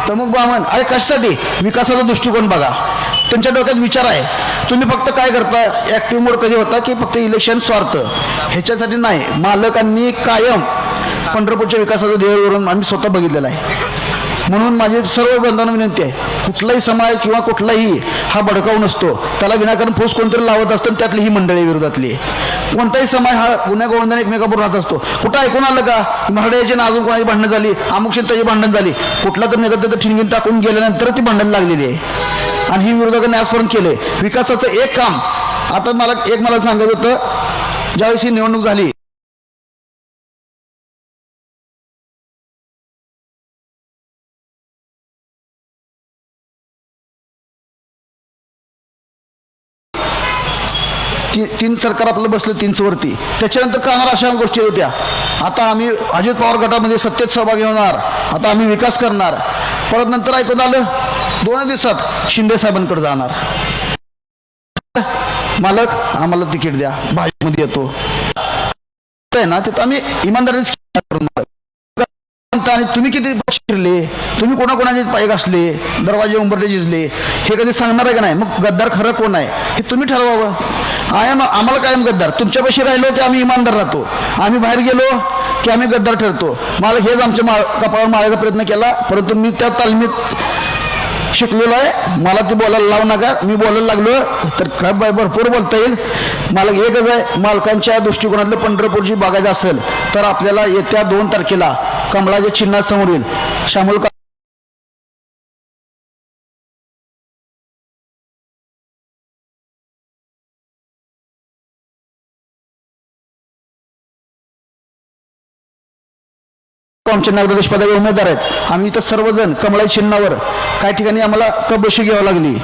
तमुक बामन अरे कशासाठी विकासाचा दृष्टिकोन बघा त्यांच्या डोक्यात विचार आहे तुम्ही फक्त काय करता ऍक्टिव्ह मोड कधी होता की फक्त इलेक्शन स्वार्थ ह्याच्यासाठी नाही मालकांनी कायम पंढरपूरच्या विकासाचं ध्येयवरून आम्ही स्वतः बघितलेलं आहे म्हणून माझी सर्व बंधूंना विनंती आहे कुठलाही समाज किंवा कुठलाही हा भडकाऊ नसतो त्याला विनाकारण फूस कोणतरी लावत असतं त्यातली ही मंडळी विरोधातली कोणताही समाज हा गुन्ह्या गोविंदाने एकमेकाबरोबर राहत असतो कुठं ऐकून आलं का मराठ्याची ना अजून कोणाची भांडणं झाली अमुक त्याची भांडण झाली कुठला तर नेता त्याचं ठिणगीन टाकून गेल्यानंतर ती भांडण लागलेली आहे आणि ही विरोधकांनी आजपर्यंत केले विकासाचं एक काम आता मला सांगायचं होतं ज्यावेळेस ही निवडणूक झाली तीन सरकार आपलं बसलं 3 वरती त्याच्यानंतर करणार अशा गोष्टी होत्या आता आम्ही अजित पवार गटामध्ये सत्तेत सहभागी होणार आता आम्ही विकास करणार परत नंतर ऐकून आलं 2 दिवसात शिंदे साहेबांकडे जाणार मालक आम्हाला तिकीट द्या भाजपमध्ये येतो ना ते आम्ही इमानदारीने आणि तुम्ही किती शिरले तुम्ही कोणाकोणाचे पाय घासले दरवाजे उंबरटे झिजले हे कधी सांगणार आहे का नाही मग गद्दार खरं कोण आहे हे तुम्ही ठरवावं आम्हाला कायम गद्दार तुमच्यापाशी राहिलो की आम्ही इमानदार राहतो आम्ही बाहेर गेलो की आम्ही गद्दार ठरतो मला हेच आमच्या कपाळावर मारायचा प्रयत्न केला परंतु मी त्या तालमीत शिकलेलो आहे मला ते बोलायला लावू नका मी बोलायला लागलो तर काय भरपूर बोलता येईल मला एकच आहे मालकांच्या दृष्टिकोनातलं पंढरपूरची बघायचं असेल तर आपल्याला येत्या 2 तारखेला कमळाच्या चिन्हासमोर येईल शामूल आमचे नगराध्यक्ष पदाचे उमेदवार आहेत आम्ही इथं सर्वजण कमळाच्या चिन्हावर काही ठिकाणी आम्हाला कबशी घ्यावी लागली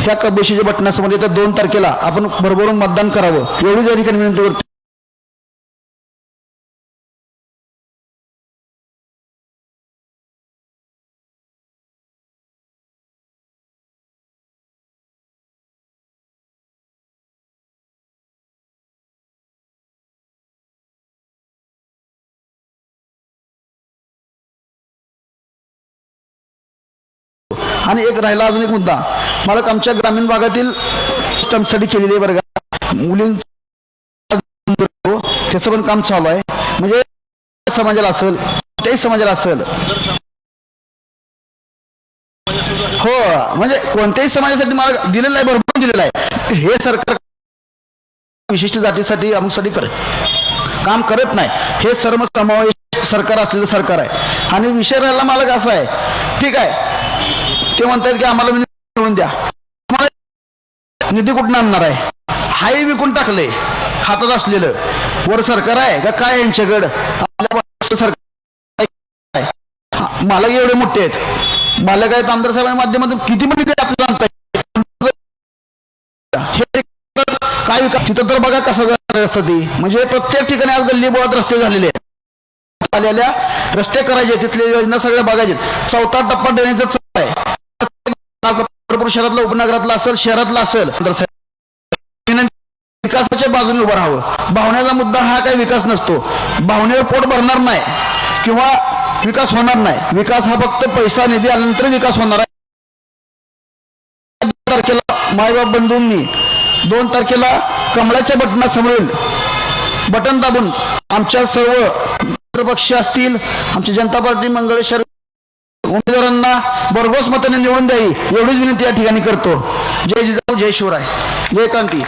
त्या कबशीच्या बटनासमोर येत्या 2 तारखेला आपण भरभरून मतदान करावं एवढीच या ठिकाणी विनंती करतो आणि एक राहिला अजून एक मुद्दा मला आमच्या ग्रामीण भागातील स्टंपसाठी केलेली आहे बरं का मुलींचं त्याचं पण काम चालू आहे म्हणजे समाजाला असेल कुठल्याही समाजाला असेल हो म्हणजे कोणत्याही समाजासाठी मला दिलेलं आहे भरपूर दिलेलं आहे हे सरकार विशिष्ट जातीसाठी अमुकसाठी काम करत नाही हे सर्व समावेश सरकार असलेलं सरकार आहे आणि विषय राहिला मला कसा आहे ठीक आहे ते म्हणतात की आम्हाला मिळवून द्या निधी कुठून आणणार आहे हाही विकून टाकले हातात असलेलं वर सरकार आहे का काय यांच्याकडं आपल्या सरकार मालक एवढे मोठे आहेत मालक आहेत आमदार साहेबांच्या माध्यमातून किती पण निधी आपल्याला काय विकास तिथं तर बघा कसं असतं ती म्हणजे प्रत्येक ठिकाणी आज गल्ली बोळात रस्ते झालेले आहेत आलेल्या रस्ते करायचे तिथल्या योजना सगळ्या बघायचे 4था टप्पा देण्याचं आहे शहरातला उपनगरातला असेल शहरातला असेल विकासाच्या बाजूने उभं राहावं भावनेचा मुद्दा हा काही विकास नसतो भावनेवर पोट भरणार नाही किंवा विकास होणार नाही विकास हा फक्त पैसा निधी आल्यानंतर विकास होणार आहे 2 तारखेला मायबाप बंधूंनी 2 तारखेला कमळाच्या बटनासमोरील बटन दाबून आमच्या सर्व पक्ष असतील आमची जनता पार्टी मंगळेश्वर उमेदवारांना भरघोस मताने निवडून द्यावी एवढीच विनंती या ठिकाणी करतो जय जिजाऊ जय शिवराय जय क्रांती